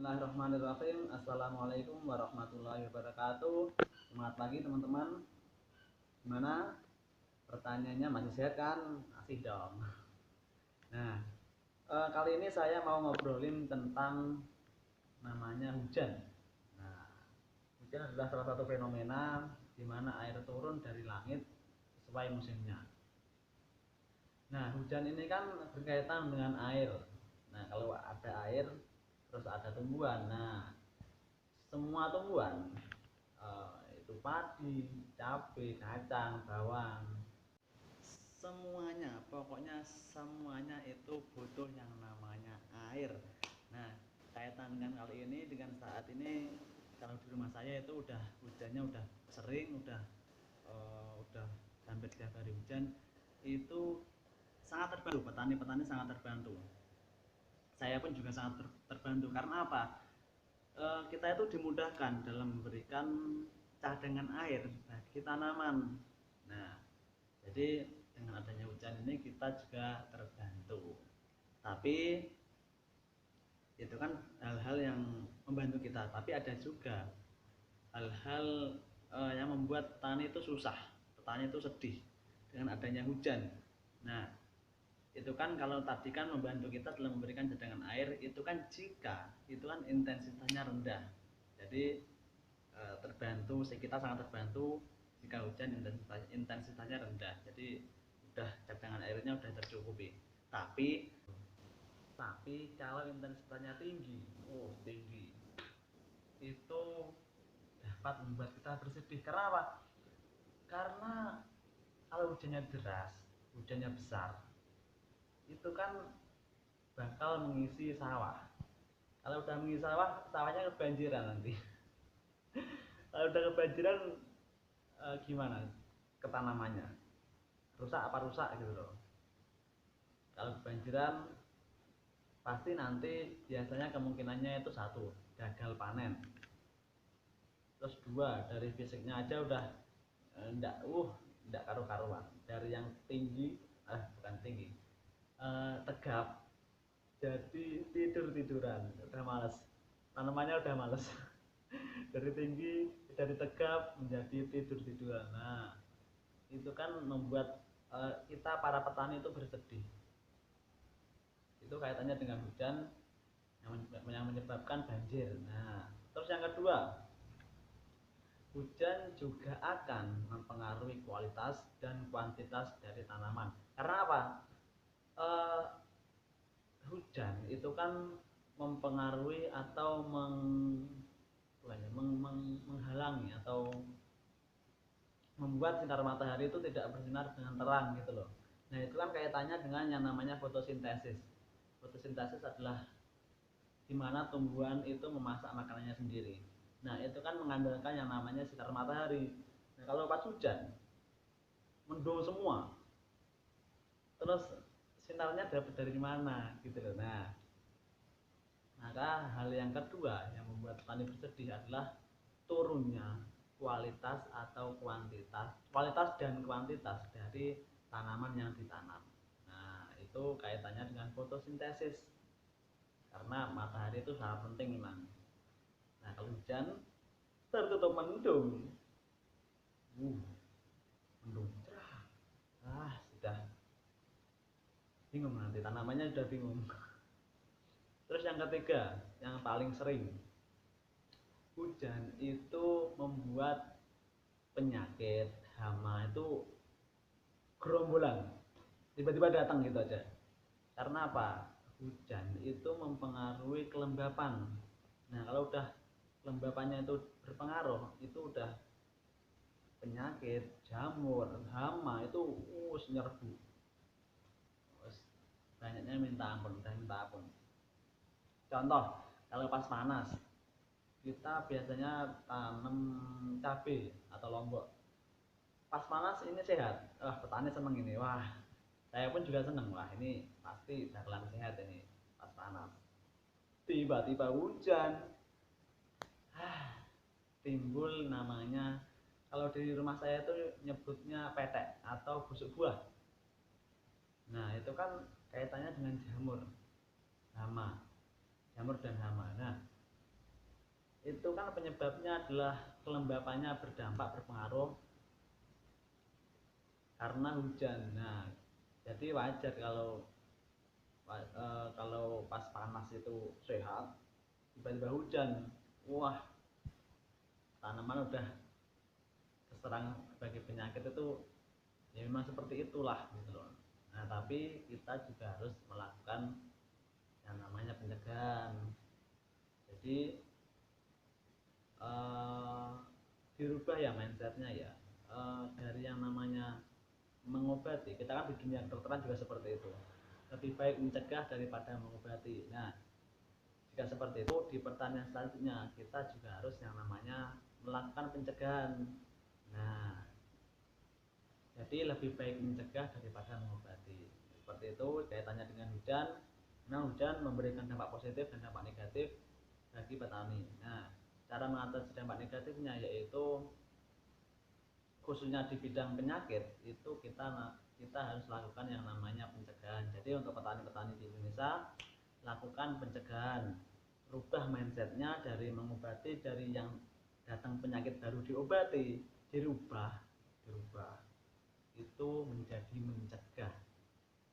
Bismillahirrahmanirrahim. Assalamualaikum warahmatullahi wabarakatuh. Selamat pagi teman-teman. Gimana? Pertanyaannya masih sehat kan? Masih dong. Nah, kali ini saya mau ngobrolin tentang namanya hujan. Nah, hujan adalah salah satu fenomena di mana air turun dari langit sesuai musimnya. Nah, hujan ini kan berkaitan dengan air. Nah, kalau ada air terus ada tumbuhan. Nah, semua tumbuhan itu padi, cabai, kacang, bawang, semuanya, pokoknya semuanya itu butuh yang namanya air. Nah, kaitan dengan kali ini, dengan saat ini, kalau di rumah saya itu hujannya udah sering, udah hampir tiap hari hujan. Itu sangat terbantu, petani-petani sangat terbantu. Saya pun juga sangat terbantu karena apa? Kita itu dimudahkan dalam memberikan cadangan air bagi tanaman. Nah, jadi dengan adanya hujan ini kita juga terbantu. Tapi itu kan hal-hal yang membantu kita. Tapi ada juga hal-hal yang membuat petani itu susah, petani itu sedih dengan adanya hujan. Nah, itu kan kalau tadi kan membantu kita dalam memberikan cadangan air, itu kan jika itu kan intensitasnya rendah. Jadi terbantu, kita sangat terbantu jika hujan intensitasnya rendah. Jadi udah cadangan airnya udah tercukupi. Tapi kalau intensitasnya tinggi, tinggi, itu dapat membuat kita bersedih. Karena apa? Karena kalau hujannya deras, hujannya besar, itu kan bakal mengisi sawah. Kalau udah mengisi sawah, sawahnya kebanjiran nanti. Kalau udah kebanjiran, gimana ketanamannya? Rusak apa rusak gitu loh. Kalau kebanjiran, pasti nanti biasanya kemungkinannya itu satu, gagal panen. Terus dua, dari fisiknya aja udah enggak karu-karuan. Dari yang tinggi, bukan tinggi, tegap, jadi tiduran, udah males, tanamannya udah males. Dari tinggi, dari tegap menjadi tiduran. Nah, itu kan membuat kita para petani itu bersedih. Itu kaitannya dengan hujan yang menyebabkan banjir. Nah, terus yang kedua, hujan juga akan mempengaruhi kualitas dan kuantitas dari tanaman. Karena apa? Hujan itu kan mempengaruhi atau menghalangi atau membuat sinar matahari itu tidak bersinar dengan terang gitu loh. Nah, itu kan kaitannya dengan yang namanya fotosintesis. Fotosintesis adalah di mana tumbuhan itu memasak makanannya sendiri. Nah, itu kan mengandalkan yang namanya sinar matahari. Nah, kalau pas hujan mendung semua, terus sinarnya dapat dari mana gitu loh. Nah, maka hal yang kedua yang membuat petani bersedih adalah turunnya kualitas dan kuantitas dari tanaman yang ditanam. Nah, itu kaitannya dengan fotosintesis. Karena matahari itu sangat penting memang. Nah, kalau hujan tertutup mendung. Mendung cerah. Sudah bingung, nanti tanamannya sudah bingung. Terus yang ketiga, yang paling sering, hujan itu membuat penyakit hama itu gerombolan, tiba-tiba datang gitu aja. Karena apa? Hujan itu mempengaruhi kelembapan. Nah, kalau udah kelembapannya itu berpengaruh, itu udah penyakit, jamur, hama itu nyerbu. Banyaknya minta ampun, udah minta ampun. Contoh, kalau pas panas, kita biasanya tanam cabai atau lombok. Pas panas ini sehat, petani seneng ini, wah saya pun juga seneng, wah ini pasti bakalan sehat ini pas panas. Tiba-tiba hujan, timbul namanya, kalau di rumah saya itu nyebutnya petek atau busuk buah. Nah, itu kan kaitannya dengan jamur dan hama. Nah, itu kan penyebabnya adalah kelembapannya berpengaruh karena hujan. Nah, jadi wajar kalau pas panas itu sehat, tiba-tiba hujan, wah tanaman udah terserang berbagai penyakit itu, ya memang seperti itulah gitu loh. Nah, tapi kita juga harus melakukan yang namanya pencegahan. Jadi dirubah ya mindsetnya ya, dari yang namanya mengobati. Kita kan di dunia kedokteran juga seperti itu, lebih baik mencegah daripada mengobati. Nah, jika seperti itu, di pertanyaan selanjutnya kita juga harus yang namanya melakukan pencegahan. Nah, jadi lebih baik mencegah daripada mengobati. Seperti itu kaitannya dengan hujan. Nah, hujan memberikan dampak positif dan dampak negatif bagi petani. Nah, cara mengatasi dampak negatifnya yaitu khususnya di bidang penyakit itu kita harus lakukan yang namanya pencegahan. Jadi untuk petani-petani di Indonesia, lakukan pencegahan, rubah mindsetnya dari mengobati, dari yang datang penyakit baru diobati, dirubah itu menjadi mencegah.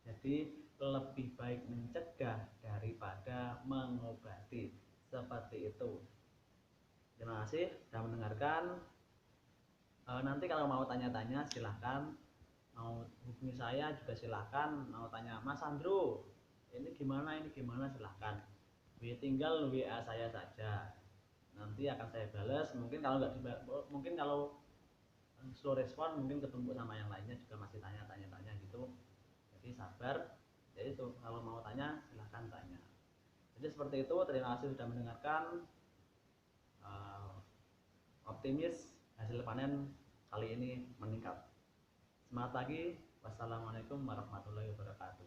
Jadi lebih baik mencegah daripada mengobati, seperti itu. Terima kasih sudah mendengarkan. Nanti kalau mau tanya-tanya silahkan, mau hubungi saya juga silahkan, mau tanya Mas Andro ini gimana silahkan, tinggal WA saya saja, nanti akan saya balas. Mungkin kalau mungkin kalau slow respon, mungkin ketemu sama yang lainnya juga masih tanya gitu, jadi sabar. Jadi itu kalau mau tanya silahkan tanya. Jadi seperti itu. Terima kasih sudah mendengarkan. Optimis hasil panen kali ini meningkat. Semangat pagi. Wassalamualaikum warahmatullahi wabarakatuh.